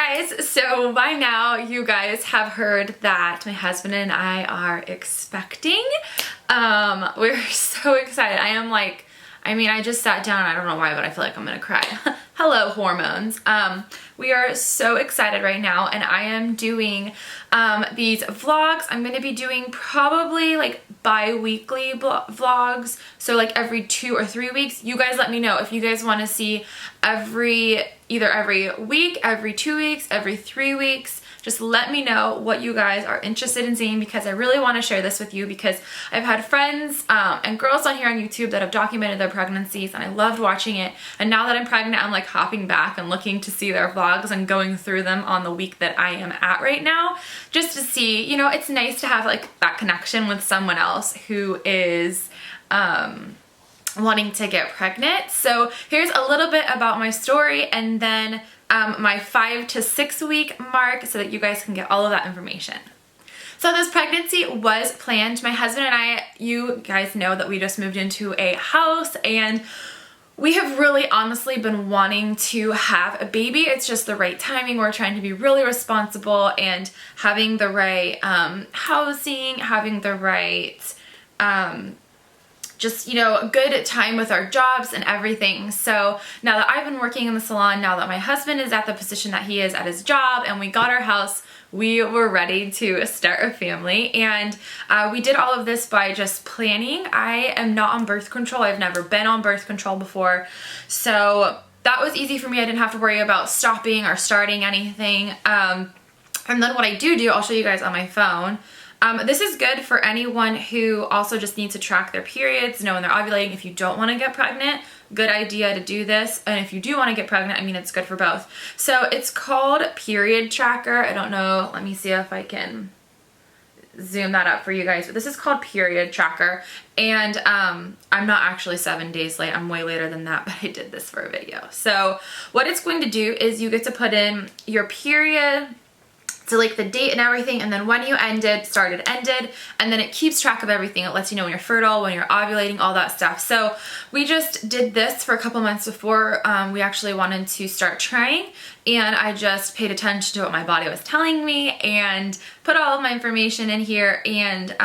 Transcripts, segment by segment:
guys, so by now you guys have heard that my husband and I are expecting. We're so excited. I just sat down, I don't know why, but I feel like I'm gonna cry. Hello, hormones. We are so excited right now, and I am doing these vlogs. I'm gonna be doing probably like bi-weekly vlogs, so like every 2 or 3 weeks. You guys let me know if you guys want to see either every week, every 2 weeks, every 3 weeks. Just let me know what you guys are interested in seeing, because I really want to share this with you, because I've had friends and girls on here on YouTube that have documented their pregnancies, and I loved watching it. And now that I'm pregnant, I'm like hopping back and looking to see their vlogs and going through them on the week that I am at right now, just to see, you know, it's nice to have like that connection with someone else who is wanting to get pregnant. So here's a little bit about my story, and then my 5 to 6 week mark, so that you guys can get all of that information. So this pregnancy was planned. My husband and I, you guys know that we just moved into a house, and we have really honestly been wanting to have a baby. It's just the right timing. We're trying to be really responsible and having the right housing, having the right just, you know, a good time with our jobs and everything. So now that I've been working in the salon, now that my husband is at the position that he is at his job, and we got our house, we were ready to start a family. And we did all of this by just planning. I am not on birth control. I've never been on birth control before. So that was easy for me. I didn't have to worry about stopping or starting anything. And then what I do, I'll show you guys on my phone. This is good for anyone who also just needs to track their periods, know when they're ovulating. If you don't want to get pregnant, good idea to do this. And if you do want to get pregnant, I mean, it's good for both. So it's called Period Tracker. I don't know. Let me see if I can zoom that up for you guys. But this is called Period Tracker. And I'm not actually 7 days late. I'm way later than that, but I did this for a video. So what it's going to do is you get to put in your period, so like the date and everything, and then when you started, ended, and then it keeps track of everything. It lets you know when you're fertile, when you're ovulating, all that stuff. So we just did this for a couple months before we actually wanted to start trying, and I just paid attention to what my body was telling me and put all of my information in here, and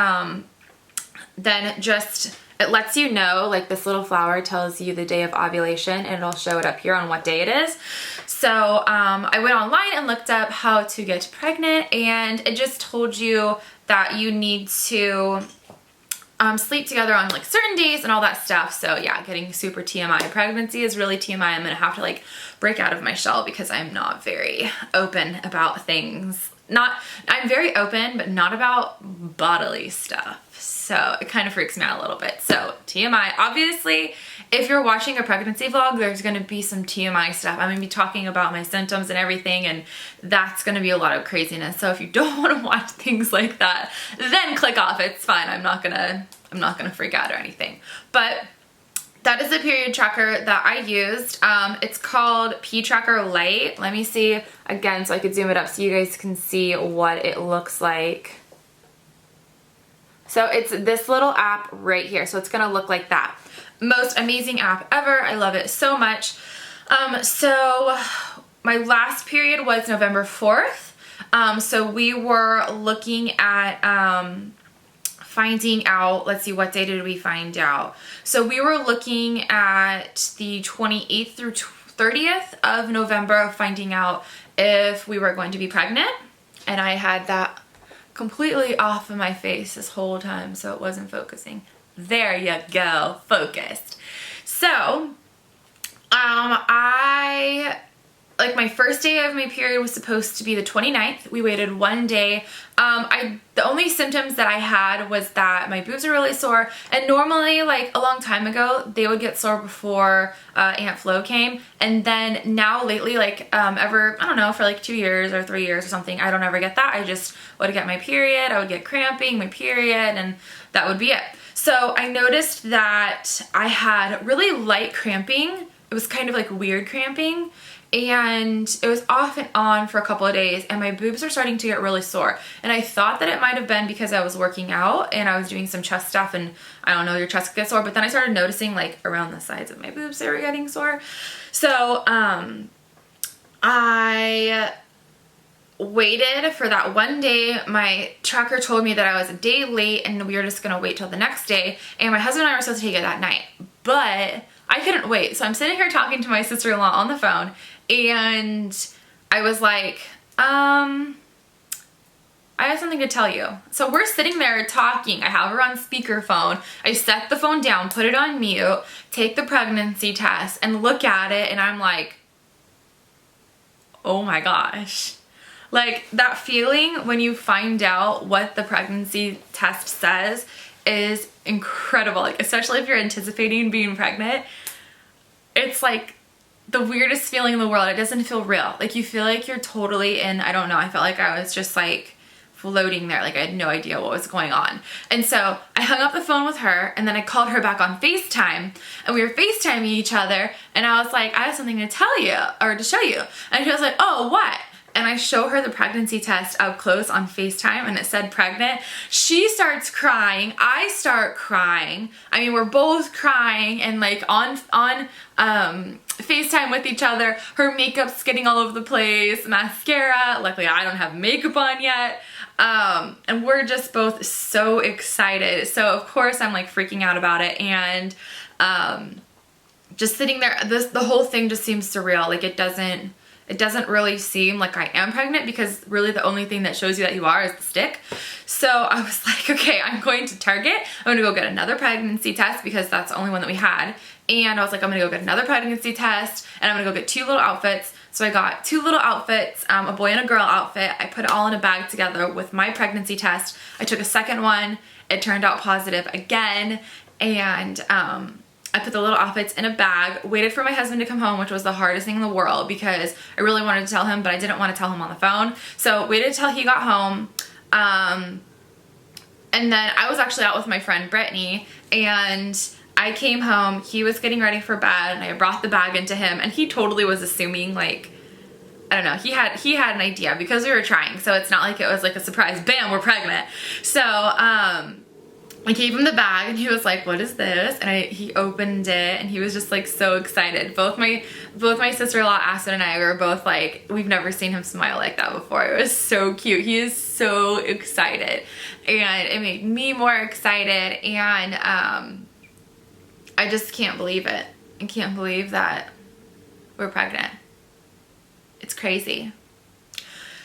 then just it lets you know, like this little flower tells you the day of ovulation, and it'll show it up here on what day it is. So I went online and looked up how to get pregnant, and it just told you that you need to sleep together on like certain days and all that stuff. So yeah, getting super TMI. Pregnancy is really TMI. I'm gonna have to like break out of my shell, because I'm not very open about things. I'm very open, but not about bodily stuff. So it kind of freaks me out a little bit. So TMI, obviously, if you're watching a pregnancy vlog, there's gonna be some TMI stuff. I'm gonna be talking about my symptoms and everything, and that's gonna be a lot of craziness. So if you don't wanna watch things like that, then click off, it's fine. I'm not gonna freak out or anything. But that is the period tracker that I used. It's called P-Tracker Lite. Let me see again so I could zoom it up so you guys can see what it looks like. So it's this little app right here. So it's gonna look like that. Most amazing app ever. I love it so much. So my last period was November 4th. So we were looking at finding out, let's see, what day did we find out? So we were looking at the 28th through 30th of November, finding out if we were going to be pregnant. And I had that completely off of my face this whole time, so it wasn't focusing. There you go, focused. So, my first day of my period was supposed to be the 29th. We waited 1 day. The only symptoms that I had was that my boobs are really sore, and normally, like a long time ago, they would get sore before Aunt Flo came, and then now lately, like I don't know, for like 2 years or 3 years or something, I don't ever get that. I just would get my period, I would get cramping, my period, and that would be it. So I noticed that I had really light cramping. It was kind of like weird cramping, and it was off and on for a couple of days, and my boobs are starting to get really sore. And I thought that it might have been because I was working out and I was doing some chest stuff, and I don't know, your chest gets sore, but then I started noticing like around the sides of my boobs they were getting sore. So I waited for that one day. My tracker told me that I was a day late and we were just gonna wait till the next day, and my husband and I were supposed to take it that night, but I couldn't wait. So I'm sitting here talking to my sister-in-law on the phone, and I was like, I have something to tell you. So we're sitting there talking. I have her on speakerphone. I set the phone down, put it on mute, take the pregnancy test, and look at it, and I'm like, oh my gosh. Like, that feeling when you find out what the pregnancy test says is incredible. Like, especially if you're anticipating being pregnant, it's like the weirdest feeling in the world. It doesn't feel real. Like, you feel like you're totally in, I don't know, I felt like I was just like floating there. Like, I had no idea what was going on. And so I hung up the phone with her, and then I called her back on FaceTime, and we were FaceTiming each other, and I was like, I have something to tell you, or to show you. And she was like, oh, what? And I show her the pregnancy test up close on FaceTime, and it said pregnant. She starts crying. I start crying. I mean, we're both crying, and like on FaceTime with each other. Her makeup's getting all over the place, mascara. Luckily, I don't have makeup on yet. And we're just both so excited. So of course I'm like freaking out about it, and just sitting there, the whole thing just seems surreal. Like, it doesn't really seem like I am pregnant, because really the only thing that shows you that you are is the stick. So I was like, okay, I'm going to Target. I'm gonna go get another pregnancy test, because that's the only one that we had. And I was like, I'm gonna go get another pregnancy test, and I'm gonna go get 2 little outfits. So I got 2 little outfits, a boy and a girl outfit. I put it all in a bag together with my pregnancy test. I took a second one. It turned out positive again. And I put the little outfits in a bag, waited for my husband to come home, which was the hardest thing in the world, because I really wanted to tell him, but I didn't want to tell him on the phone. So waited till he got home. And then I was actually out with my friend Brittany, and I came home. He was getting ready for bed, and I brought the bag into him, and he totally was assuming, like, I don't know, he had an idea, because we were trying, so it's not like it was like a surprise, bam, we're pregnant. So I gave him the bag, and he was like, what is this? And he opened it, and he was just like so excited. Both my sister-in-law Aspen and I were both like, we've never seen him smile like that before. It was so cute. He is so excited, and it made me more excited, and I just can't believe it. I can't believe that we're pregnant. It's crazy.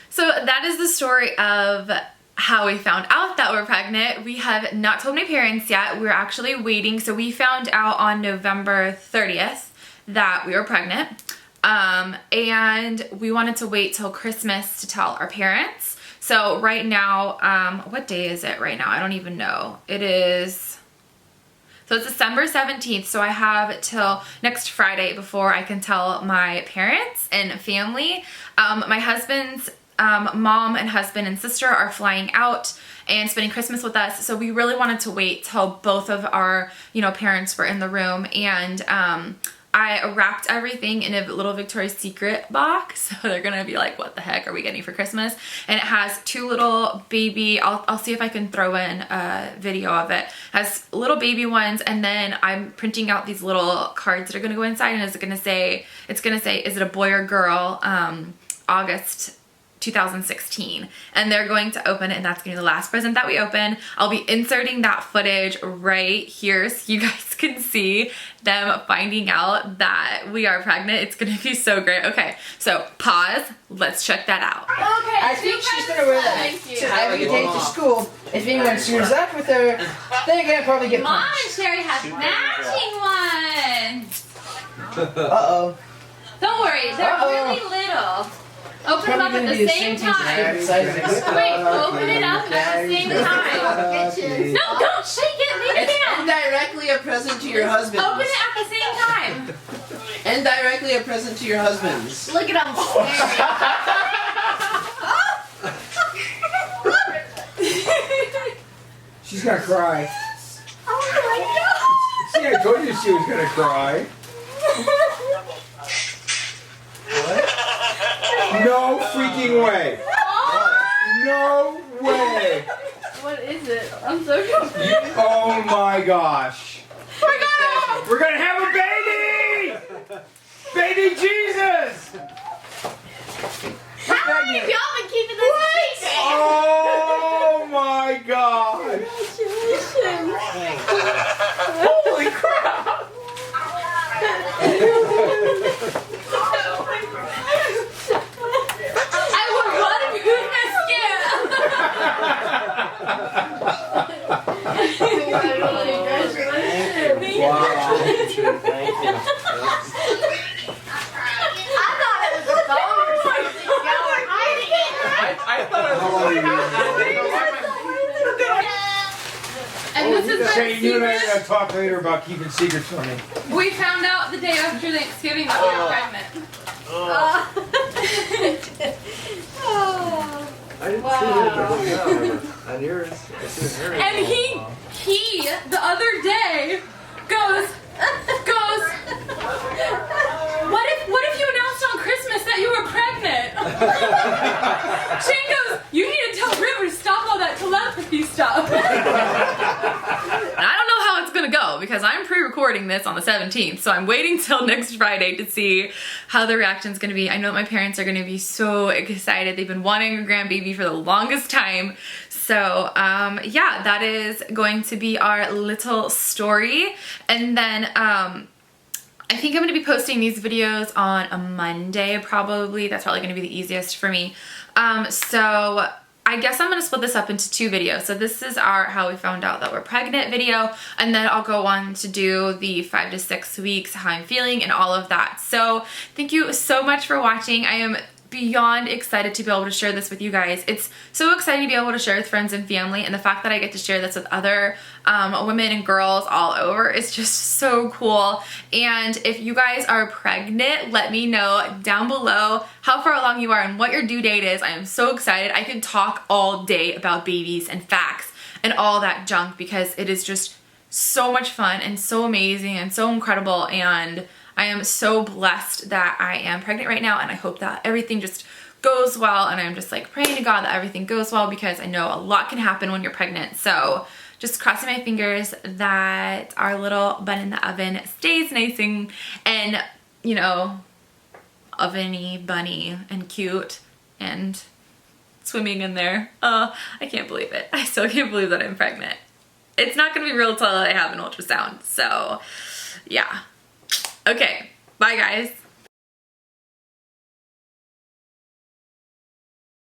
So that is the story of how we found out that we're pregnant. We have not told my parents yet. We're actually waiting. So we found out on November 30th that we were pregnant. And we wanted to wait till Christmas to tell our parents. So right now, what day is it right now? I don't even know. So it's December 17th, so I have till next Friday before I can tell my parents and family. My husband's mom and husband and sister are flying out and spending Christmas with us, so we really wanted to wait till both of our, parents were in the room. And I wrapped everything in a little Victoria's Secret box, so they're gonna be like, what the heck are we getting for Christmas? And it has 2 little baby, I'll see if I can throw in a video of it. It has little baby ones, and then I'm printing out these little cards that are gonna go inside, and it's gonna say, is it a boy or girl, August 2016, and they're going to open it, and that's gonna be the last present that we open. I'll be inserting that footage right here so you guys can see them finding out that we are pregnant. It's gonna be so great. Okay, so pause, let's check that out. Okay, I think she's gonna wear that every day to school. If anyone screws up with her, they're gonna probably get punched. Mom and Sherry have matching ones. Uh-oh. Don't worry, they're really little. Open them up at the same time. Wait, open it up at the same time. No, don't shake it. Leave it It's in. indirectly a present to your husband. Open it at the same time. Indirectly a present to your husbands. Look at them. She's gonna cry. Oh my God. See, I told you she was gonna cry. No freaking way. No way. What is it? I'm so confused. Oh my gosh. We're gonna have a baby! Baby Jesus! How long have y'all been keeping this secret? Oh my god! Holy crap! I would run if you I thought And this is my Shane, you and I are secret. gonna talk later about keeping secrets from me. We found out the day after Thanksgiving that we were pregnant. I didn't see it, but yeah, on yours. I see it And he, the other day, goes, what if you announced on Christmas that you were pregnant? Shane goes, you need to tell River to stop all that telepathy stuff. I don't know how it's gonna go because I'm pre-recording this on the 17th, so I'm waiting till next Friday to see how the reaction's gonna be. I know my parents are gonna be so excited. They've been wanting a grandbaby for the longest time. So yeah, that is going to be our little story. And then I think I'm gonna be posting these videos on a Monday probably. That's probably gonna be the easiest for me. So I guess I'm gonna split this up into 2 videos. So this is our how we found out that we're pregnant video, and then I'll go on to do the 5 to 6 weeks, how I'm feeling and all of that. So thank you so much for watching. I am beyond excited to be able to share this with you guys. It's so exciting to be able to share with friends and family, and the fact that I get to share this with other women and girls all over is just so cool. And if you guys are pregnant, let me know down below how far along you are and what your due date is. I am so excited. I can talk all day about babies and facts and all that junk because it is just so much fun and so amazing and so incredible, and I am so blessed that I am pregnant right now, and I hope that everything just goes well, and I'm just like praying to God that everything goes well because I know a lot can happen when you're pregnant. So just crossing my fingers that our little bun in the oven stays nice and you know, oveny, bunny, and cute, and swimming in there. I can't believe it. I still can't believe that I'm pregnant. It's not gonna be real till I have an ultrasound, so yeah. Okay, bye guys.